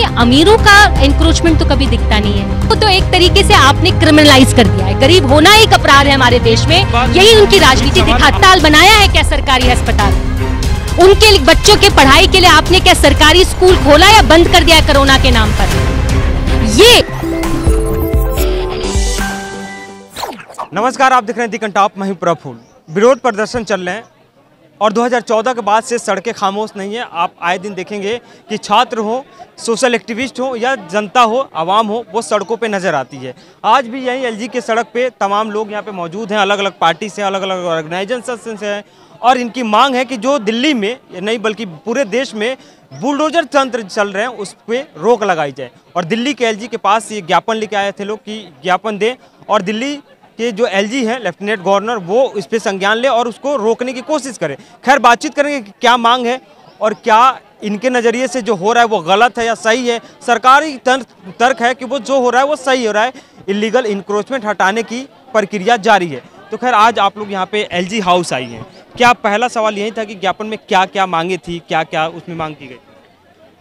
हमें अमीरों का एनक्रोचमेंट तो कभी दिखता नहीं है। वो तो एक तरीके से आपने क्रिमिनलाइज कर दिया है। गरीब होना एक अपराध है हमारे देश में, यही उनकी राजनीति थी। अस्पताल बनाया है क्या सरकारी अस्पताल? उनके बच्चों के पढ़ाई के लिए आपने क्या सरकारी स्कूल खोला या बंद कर दिया कोरोना के नाम पर? ये नमस्कार, आप देख रहे हैं दी कंटाप, मैं हूं प्रफुल्ल। विरोध प्रदर्शन चल रहे हैं और 2014 के बाद से सड़कें खामोश नहीं है। आप आए दिन देखेंगे कि छात्र हो, सोशल एक्टिविस्ट हो या जनता हो, आवाम हो, वो सड़कों पे नज़र आती है। आज भी यहीं एलजी के सड़क पे तमाम लोग यहाँ पे मौजूद हैं, अलग अलग पार्टी से, अलग अलग ऑर्गेनाइजेशन से हैं और इनकी मांग है कि जो दिल्ली में नहीं बल्कि पूरे देश में बुलडोजर तंत्र चल रहे हैं उस पर रोक लगाई जाए। और दिल्ली के एलजी के पास ये ज्ञापन लेके आए थे लोग कि ज्ञापन दें और दिल्ली के जो एलजी हैं लेफ्टिनेंट गवर्नर वो इस पर संज्ञान ले और उसको रोकने की कोशिश करें। खैर, बातचीत करेंगे कि क्या मांग है और क्या इनके नज़रिए से जो हो रहा है वो गलत है या सही है। सरकारी तर्क है कि वो जो हो रहा है वो सही हो रहा है। इलीगल इंक्रोचमेंट हटाने की प्रक्रिया जारी है। तो खैर, आज आप लोग यहाँ पे एलजी हाउस आई हैं। क्या पहला सवाल यही था कि ज्ञापन में क्या क्या मांगे थी, क्या क्या उसमें मांग की गई?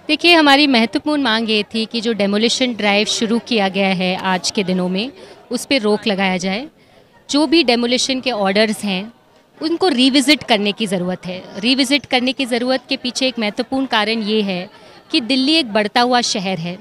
देखिए, हमारी महत्वपूर्ण मांग ये थी कि जो डेमोलिशन ड्राइव शुरू किया गया है आज के दिनों में, उस पर रोक लगाया जाए। जो भी डेमोलिशन के ऑर्डर्स हैं उनको रिविज़िट करने की ज़रूरत है। रिविज़िट करने की ज़रूरत के पीछे एक महत्वपूर्ण कारण ये है कि दिल्ली एक बढ़ता हुआ शहर है।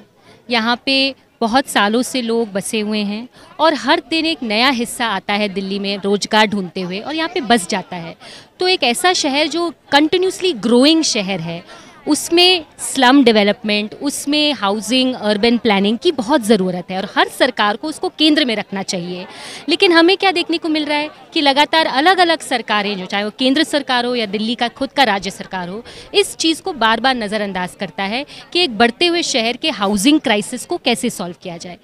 यहाँ पे बहुत सालों से लोग बसे हुए हैं और हर दिन एक नया हिस्सा आता है दिल्ली में रोज़गार ढूंढते हुए और यहाँ पे बस जाता है। तो एक ऐसा शहर जो कंटिन्यूसली ग्रोइंग शहर है, उसमें स्लम डेवलपमेंट, उसमें हाउसिंग, अर्बन प्लानिंग की बहुत ज़रूरत है और हर सरकार को उसको केंद्र में रखना चाहिए। लेकिन हमें क्या देखने को मिल रहा है कि लगातार अलग अलग सरकारें, जो चाहे वो केंद्र सरकार हो या दिल्ली का खुद का राज्य सरकार हो, इस चीज़ को बार बार नज़रअंदाज करता है कि एक बढ़ते हुए शहर के हाउसिंग क्राइसिस को कैसे सॉल्व किया जाए।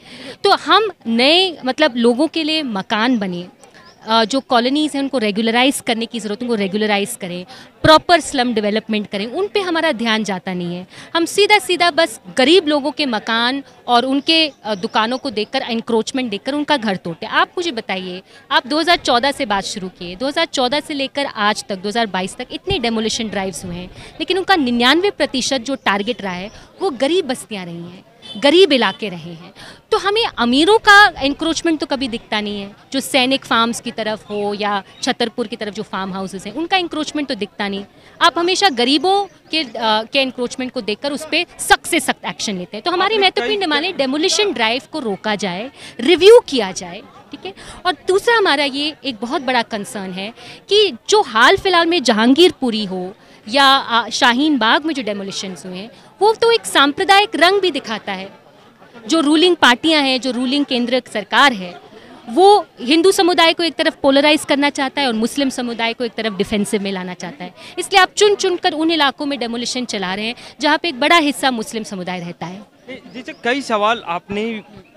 तो हम नए लोगों के लिए मकान बने, जो कॉलोनीज़ हैं उनको रेगुलराइज करने की ज़रूरत, उनको रेगुलराइज करें, प्रॉपर स्लम डेवलपमेंट करें, उन पे हमारा ध्यान जाता नहीं है। हम सीधा बस गरीब लोगों के मकान और उनके दुकानों को देखकर, इंक्रोचमेंट देखकर उनका घर तोड़ते हैं। आप मुझे बताइए, आप 2014 से बात शुरू किए, 2014 से लेकर आज तक 2022 तक इतने डेमोलिशन ड्राइव्स हुए हैं, लेकिन उनका 99% जो टारगेट रहा है वो गरीब बस्तियाँ रही हैं, गरीब इलाके रहे हैं। तो हमें अमीरों का एनक्रोचमेंट तो कभी दिखता नहीं है। जो सैनिक फार्म्स की तरफ हो या छतरपुर की तरफ जो फार्म हाउसेस हैं, उनका एनक्रोचमेंट तो दिखता नहीं। आप हमेशा गरीबों के एनक्रोचमेंट को देखकर उस पर सख्त से सख्त एक्शन लेते हैं। तो हमारी महत्वपूर्ण डिमांड है डेमोलिशन ड्राइव को रोका जाए, रिव्यू किया जाए, ठीक है। और दूसरा हमारा ये एक बहुत बड़ा कंसर्न है कि जो हाल फिलहाल में जहांगीरपुरी हो या शाहीन बाग में जो डेमोलिशंस हुए हैं, वो तो एक सांप्रदायिक रंग भी दिखाता है। जो रूलिंग पार्टियां हैं, जो रूलिंग केंद्र सरकार है, वो हिंदू समुदाय को एक तरफ पोलराइज करना चाहता है और मुस्लिम समुदाय को एक तरफ डिफेंसिव में लाना चाहता है। इसलिए आप चुन कर उन इलाकों में डेमोलिशन चला रहे हैं जहाँ पे एक बड़ा हिस्सा मुस्लिम समुदाय रहता है। जैसे कई सवाल आपने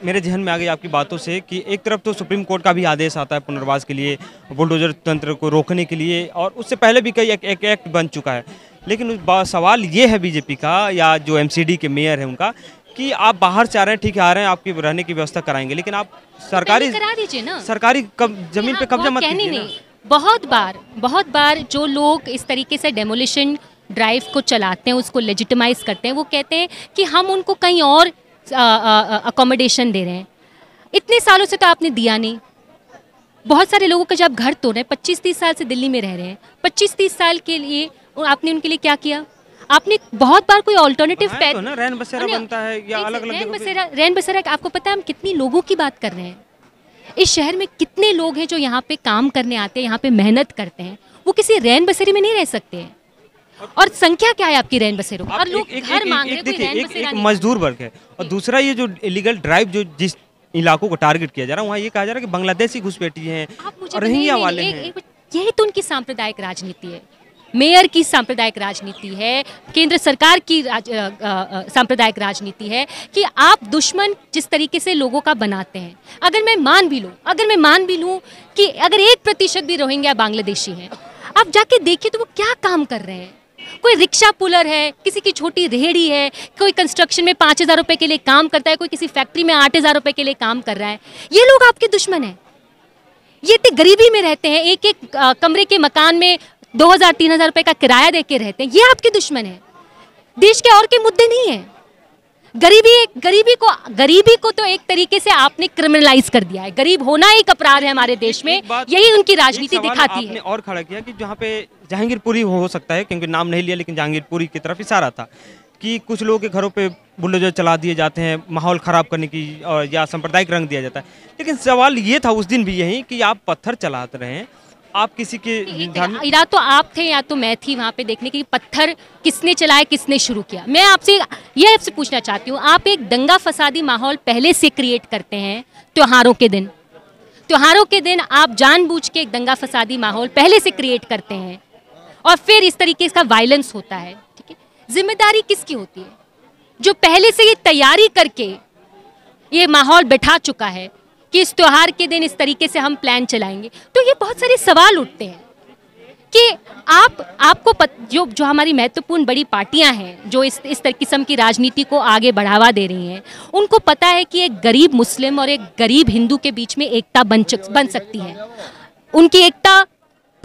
मेरे जहन में आ गए आपकी बातों से कि एक तरफ तो सुप्रीम कोर्ट का भी आदेश आता है पुनर्वास के लिए, बुलडोजर तंत्र को रोकने के लिए, और उससे पहले भी कई एक एक्ट बन चुका है। लेकिन सवाल ये है बीजेपी का या जो एमसीडी के मेयर है उनका कि आप बाहर से आ रहे हैं, ठीक है, आ रहे हैं, आपकी रहने की व्यवस्था कराएंगे, लेकिन आप सरकारी करा दीजिए ना, सरकारी जमीन पे कब्जा मत कीजिए ना। बहुत बार जो लोग इस तरीके से डेमोलिशन ड्राइव को चलाते हैं, उसको लेजिटिमाइज करते हैं, वो कहते हैं कि हम उनको कहीं और अकोमोडेशन दे रहे हैं। इतने सालों से तो आपने दिया नहीं। बहुत सारे लोगों का जब घर तोड़ रहे हैं, 25-30 साल से दिल्ली में रह रहे हैं, 25-30 साल के लिए आपने उनके लिए क्या किया? आपने बहुत बार कोई ऑल्टरनेटिव तो ना रैन बसेरा बनता है या अलग-अलग रैन बसेरा। आपको पता है हम कितनी लोगों की बात कर रहे हैं? इस शहर में कितने लोग हैं जो यहाँ पे काम करने आते हैं, यहाँ पे मेहनत करते हैं, वो किसी रैन बसेरे में नहीं रह सकते हैं। और संख्या क्या है आपकी रैन बसेरों की? और लोग घर मांग रहे हैं, कोई रैन बसेरा नहीं। मजदूर वर्ग है और दूसरा ये जो इलीगल ड्राइव जो जिस इलाकों को टारगेट किया जा रहा है, वहाँ ये कहा जा रहा है कि बांग्लादेशी घुसपैठी हैं और रोहिंग्या वाले हैं। यही तो उनकी सांप्रदायिक राजनीति है। मेयर की सांप्रदायिक राजनीति है, केंद्र सरकार की सांप्रदायिक राजनीति है कि आप दुश्मन जिस तरीके से लोगों का बनाते हैं। अगर मैं मान भी लूँ कि अगर 1% भी रोहिंग्या बांग्लादेशी हैं, आप जाके देखिए तो वो क्या काम कर रहे हैं। कोई रिक्शा पुलर है, किसी की छोटी रेहड़ी है, कोई कंस्ट्रक्शन में 5,000 रुपये के लिए काम करता है, कोई किसी फैक्ट्री में 8,000 रुपये के लिए काम कर रहा है। ये लोग आपके दुश्मन हैं। ये इतनी गरीबी में रहते हैं, एक कमरे के मकान में 2,000-3,000 रुपये का किराया दे के रहते हैं। ये आपके दुश्मन है, देश के और के मुद्दे नहीं हैं। गरीबी को तो एक तरीके से आपने क्रिमिनलाइज कर दिया है। गरीब होना एक अपराध है हमारे देश में, यही उनकी राजनीति दिखाती है। और खड़ा किया कि जहाँ पे जहांगीरपुरी हो सकता है, क्योंकि नाम नहीं लिया, लेकिन जहांगीरपुरी की तरफ इशारा था कि कुछ लोगों के घरों पे बुलडोजर चला दिए जाते हैं माहौल ख़राब करने की, और या सांप्रदायिक रंग दिया जाता है। लेकिन सवाल ये था उस दिन भी यही कि आप पत्थर चलाते रहे, आप किसी के या तो आप थे या तो मैं थी वहाँ पे देखने के पत्थर किसने चलाए, किसने शुरू किया। मैं आपसे पूछना चाहती हूँ, आप एक दंगा फसादी माहौल पहले से क्रिएट करते हैं त्योहारों के दिन आप जानबूझ के एक दंगा फसादी माहौल पहले से क्रिएट करते हैं और फिर इस तरीके का वायलेंस होता है। ठीक है, जिम्मेदारी किसकी होती है? जो पहले से ये तैयारी करके ये माहौल बिठा चुका है कि इस त्योहार के दिन इस तरीके से हम प्लान चलाएंगे। तो ये बहुत सारे सवाल उठते हैं कि आपको जो हमारी महत्वपूर्ण बड़ी पार्टियां हैं जो इस किस्म की राजनीति को आगे बढ़ावा दे रही हैं, उनको पता है कि एक गरीब मुस्लिम और एक गरीब हिंदू के बीच में एकता बन सकती है। उनकी एकता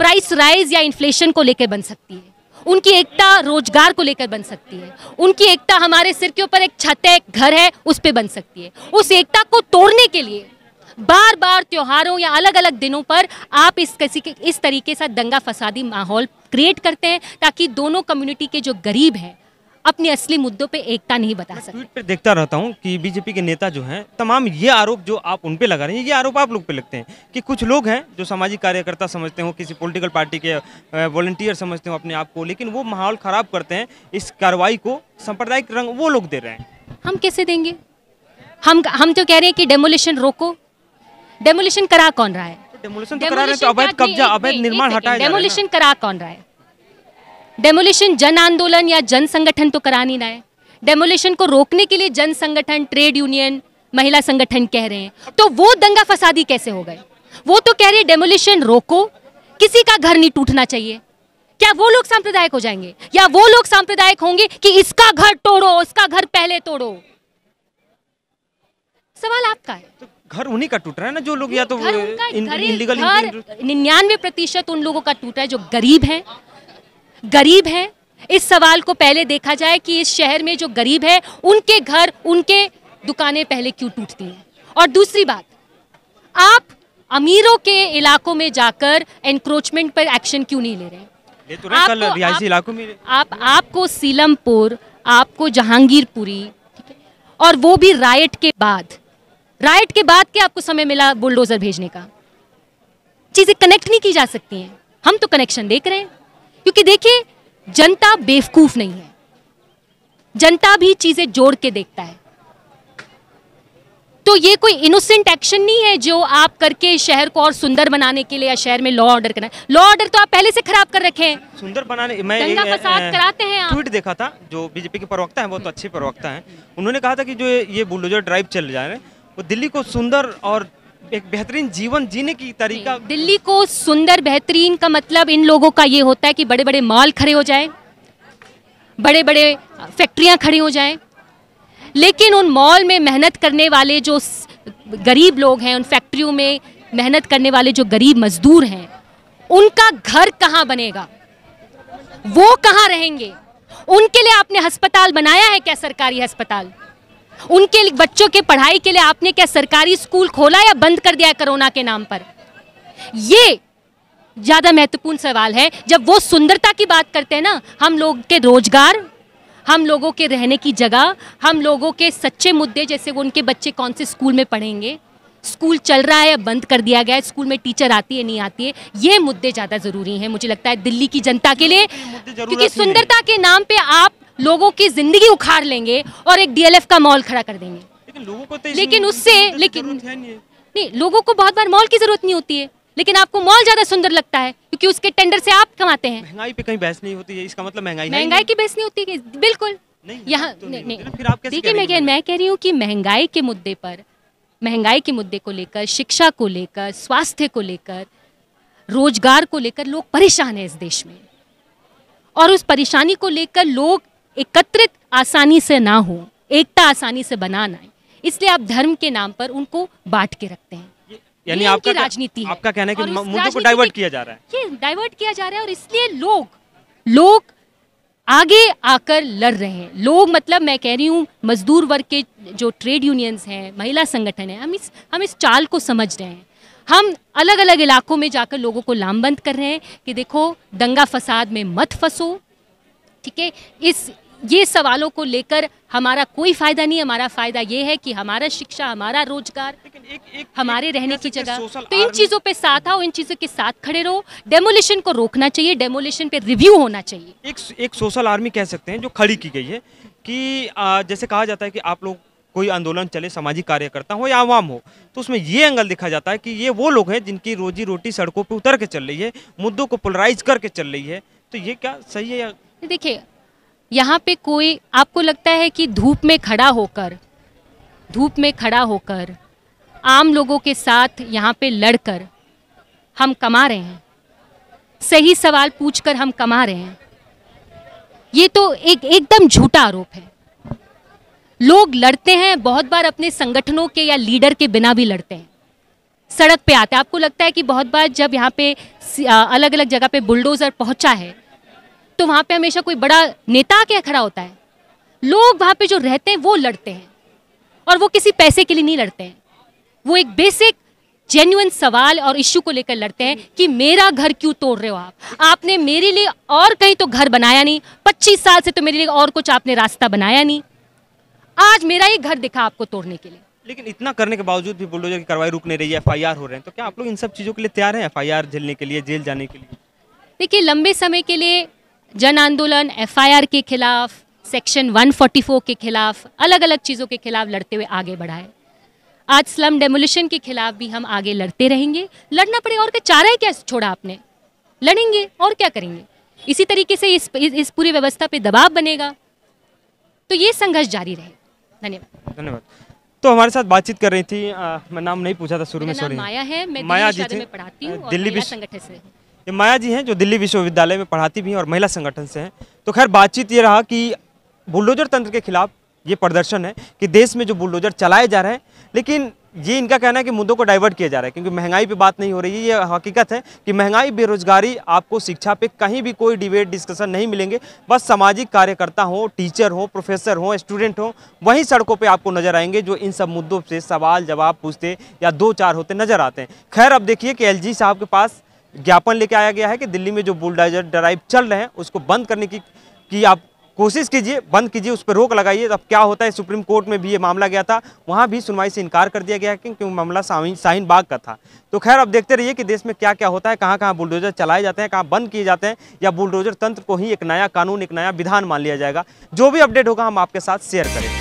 प्राइस राइज या इन्फ्लेशन को लेकर बन सकती है, उनकी एकता रोजगार को लेकर बन सकती है, उनकी एकता हमारे सिर के ऊपर एक छत है, एक घर है, उस पर बन सकती है। उस एकता को तोड़ने के लिए बार बार त्योहारों या अलग अलग दिनों पर आप इस तरीके से दंगा फसादी माहौल क्रिएट करते हैं ताकि दोनों कम्युनिटी के जो गरीब हैं अपने असली मुद्दों पे एकता नहीं बता सकते। ट्वीट पे देखता रहता हूँ कि बीजेपी के नेता जो हैं तमाम ये आरोप जो आप उन पे लगा रहे हैं, ये आरोप आप लोग पे लगते हैं कि कुछ लोग हैं जो सामाजिक कार्यकर्ता समझते हो, किसी पॉलिटिकल पार्टी के वॉलंटियर समझते हो अपने आप को, लेकिन वो माहौल ख़राब करते हैं। इस कार्रवाई को सांप्रदायिक रंग वो लोग दे रहे हैं। हम कैसे देंगे? हम तो कह रहे हैं कि डेमोलिशन रोको। डेमोलिशन करा कौन रहा है? डेमोलिशन तो करा रहे हैं, तो अवैध कब्जा, अवैध निर्माण हटाया जा रहा है। डेमोलिशन करा कौन रहा है? डेमोलिशन जन आंदोलन या जन संगठन तो करा नहीं रहा है। डेमोलिशन को रोकने के लिए जन संगठन, ट्रेड यूनियन, महिला संगठन कह रहे हैं, तो वो दंगा फसादी कैसे हो गए? वो तो कह रहे हैं डेमोलिशन रोको, किसी का घर नहीं टूटना चाहिए। क्या वो लोग सांप्रदायिक हो जाएंगे? या वो लोग सांप्रदायिक होंगे कि इसका घर तोड़ो, इसका घर पहले तोड़ो? सवाल आपका है। तो घर उन्हीं का टूट रहा है ना, जो लोग या तो इलीगल 99% उन लोगों का टूटा है जो गरीब हैं। इस सवाल को पहले देखा जाए कि इस शहर में जो गरीब है उनके घर, उनके दुकानें पहले क्यों टूटती हैं। और दूसरी बात, आप अमीरों के इलाकों में जाकर एनक्रोचमेंट पर एक्शन क्यों नहीं ले रहे? ये तो कल रिहायशी इलाकों में आपको सीलमपुर, आपको जहांगीरपुरी, ठीक है, और वो भी राइट के बाद के आपको समय मिला बुलडोजर भेजने का। चीजें कनेक्ट नहीं की जा सकती हैं। हम तो कनेक्शन देख रहे हैं, क्योंकि देखिए जनता बेवकूफ नहीं है, जनता भी चीजें जोड़ के देखता है। तो ये कोई इनोसेंट एक्शन नहीं है जो आप करके शहर को और सुंदर बनाने के लिए या शहर में लॉ ऑर्डर करना। लॉ ऑर्डर तो आप पहले से खराब कर रखे हैं। सुंदर बनाने मैं दंगा फसाद कराते हैं आप। ट्वीट देखा था, जो बीजेपी के प्रवक्ता हैं, बहुत अच्छे प्रवक्ता हैं, उन्होंने कहा था कि जो ये बुलडोजर ड्राइव चल जा रहे हैं वो दिल्ली को सुंदर और एक बेहतरीन जीवन जीने की तरीका। दिल्ली को सुंदर बेहतरीन का मतलब इन लोगों का ये होता है कि बड़े बड़े मॉल खड़े हो जाएं, बड़े बड़े फैक्ट्रियां खड़ी हो जाएं, लेकिन उन मॉल में मेहनत करने वाले जो गरीब लोग हैं, उन फैक्ट्रियों में मेहनत करने वाले जो गरीब मजदूर हैं, उनका घर कहाँ बनेगा? वो कहाँ रहेंगे? उनके लिए आपने अस्पताल बनाया है क्या? सरकारी अस्पताल उनके बच्चों के पढ़ाई के लिए आपने क्या सरकारी स्कूल खोला या बंद कर दिया कोरोना के नाम पर? ये ज्यादा महत्वपूर्ण सवाल है। जब वो सुंदरता की बात करते हैं ना, हम लोग के रोजगार, हम लोगों के रहने की जगह, हम लोगों के सच्चे मुद्दे, जैसे वो उनके बच्चे कौन से स्कूल में पढ़ेंगे, स्कूल चल रहा है या बंद कर दिया गया है, स्कूल में टीचर आती है नहीं आती है, ये मुद्दे ज़्यादा ज़रूरी हैं मुझे लगता है दिल्ली की जनता के लिए। क्योंकि सुंदरता के नाम पे आप लोगों की ज़िंदगी उखाड़ लेंगे और एक DLF का मॉल खड़ा कर देंगे। लेकिन उससे नहीं, लोगों को बहुत बार मॉल की ज़रूरत नहीं होती है, लेकिन आपको मॉल ज़्यादा सुंदर लगता है क्योंकि उसके टेंडर से आप कमाते हैं। महंगाई पे कहीं बहस नहीं होती है, इसका मतलब महंगाई की बहस नहीं होती है, बिल्कुल यहाँ नहीं। देखिए, मैं कह रही हूँ कि महंगाई के मुद्दे पर, महंगाई के मुद्दे को लेकर, शिक्षा को लेकर, स्वास्थ्य को लेकर, रोजगार को लेकर लोग परेशान हैं इस देश में, और उस परेशानी को लेकर लोग एकत्रित आसानी से ना हो, एकता आसानी से बना ना, इसलिए आप धर्म के नाम पर उनको बांट के रखते हैं। यानी आपकी राजनीति है। आपका कहना है कि मुद्दों को डाइवर्ट किया जा रहा है। ये डाइवर्ट किया जा रहा है और इसलिए लोग आगे आकर लड़ रहे हैं लोग, मतलब मैं कह रही हूँ मजदूर वर्ग के जो ट्रेड यूनियंस हैं, महिला संगठन है, हम इस चाल को समझ रहे हैं। हम अलग अलग इलाकों में जाकर लोगों को लामबंद कर रहे हैं कि देखो दंगा फसाद में मत फंसो, ठीक है। ये सवालों को लेकर हमारा कोई फ़ायदा नहीं, हमारा फ़ायदा ये है कि हमारा शिक्षा, हमारा रोजगार, हमारे रहने की जगह। तो इन चीज़ों पे साथ आओ, इन चीज़ों के साथ खड़े रहो। डेमोलिशन को रोकना चाहिए, डेमोलिशन पे रिव्यू होना चाहिए। एक सोशल आर्मी कह सकते हैं जो खड़ी की गई है कि जैसे कहा जाता है कि आप लोग कोई आंदोलन चले, सामाजिक कार्यकर्ता हो या आवाम हो, तो उसमें ये एंगल दिखा जाता है कि ये वो लोग हैं जिनकी रोजी रोटी सड़कों पे उतर के चल रही है, मुद्दों को पोलराइज करके चल रही है। तो ये क्या सही है या? देखिए, यहाँ पे कोई आपको लगता है कि धूप में खड़ा होकर आम लोगों के साथ यहाँ पे लड़कर हम कमा रहे हैं, सही सवाल पूछकर हम कमा रहे हैं, ये तो एकदम झूठा आरोप है। लोग लड़ते हैं बहुत बार अपने संगठनों के या लीडर के बिना भी लड़ते हैं, सड़क पे आते हैं। आपको लगता है कि बहुत बार जब यहाँ पे अलग अलग जगह पे बुलडोज़र पहुँचा है तो वहाँ पे हमेशा कोई बड़ा नेता आके खड़ा होता है? लोग वहाँ पे जो रहते हैं वो लड़ते हैं, और वो किसी पैसे के लिए नहीं लड़ते हैं, वो एक बेसिक जेन्युइन सवाल और इश्यू को लेकर लड़ते हैं कि मेरा घर क्यों तोड़ रहे हो आपने मेरे लिए और कहीं तो घर बनाया नहीं, 25 साल से तो मेरे लिए और कुछ आपने रास्ता बनाया नहीं, आज मेरा ही घर दिखा आपको तोड़ने के लिए। लेकिन इतना करने के बावजूद भी बुलडोजर की कार्रवाई रुक नहीं रही है, FIR हो रहे हैं, तो क्या आप लोग इन सब चीज़ों के लिए तैयार हैं, FIR झेलने के लिए, जेल जाने के लिए? देखिए, लंबे समय के लिए जन आंदोलन, FIR के खिलाफ, सेक्शन 144 के खिलाफ, अलग अलग चीज़ों के खिलाफ लड़ते हुए आगे बढ़ा है। आज स्लम डेमोलिशन के खिलाफ भी हम आगे लड़ते रहेंगे, लड़ना पड़ेगा, और क्या चारा है, क्या छोड़ा आपने, लड़ेंगे और क्या करेंगे। इसी तरीके से इस पूरी व्यवस्था पे दबाव बनेगा, तो ये संघर्ष जारी रहे। धन्यवाद। तो हमारे साथ बातचीत कर रही थी, मैं नाम नहीं पूछा था शुरू में, सॉरी। माया है, मैं माया जी में पढ़ाती हूँ, दिल्ली संगठन से। ये माया जी हैं जो दिल्ली विश्वविद्यालय में पढ़ाती भी हैं और महिला संगठन से हैं। तो खैर बातचीत ये रहा कि बुलडोजर तंत्र के खिलाफ ये प्रदर्शन है कि देश में जो बुलडोजर चलाए जा रहे हैं, लेकिन ये इनका कहना है कि मुद्दों को डाइवर्ट किया जा रहा है, क्योंकि महंगाई पे बात नहीं हो रही है। ये हकीकत है कि महंगाई, बेरोजगारी, आपको शिक्षा पे कहीं भी कोई डिबेट डिस्कशन नहीं मिलेंगे। बस सामाजिक कार्यकर्ता हो, टीचर हो, प्रोफेसर हो, स्टूडेंट हो, वहीं सड़कों पे आपको नजर आएंगे जो इन सब मुद्दों से सवाल जवाब पूछते या दो चार होते नजर आते हैं। खैर अब देखिए कि LG साहब के पास ज्ञापन लेके आया गया है कि दिल्ली में जो बुलडोजर ड्राइव चल रहे हैं उसको बंद करने की आप कोशिश कीजिए, बंद कीजिए, उस पर रोक लगाइए। अब क्या होता है, सुप्रीम कोर्ट में भी ये मामला गया था, वहाँ भी सुनवाई से इनकार कर दिया गया है क्योंकि मामला शाहीन बाग का था। तो खैर अब देखते रहिए कि देश में क्या क्या होता है, कहाँ कहाँ बुलडोजर चलाए जाते हैं, कहाँ बंद किए जाते हैं, या बुलडोजर तंत्र को ही एक नया कानून, एक नया विधान मान लिया जाएगा। जो भी अपडेट होगा हम आपके साथ शेयर करेंगे।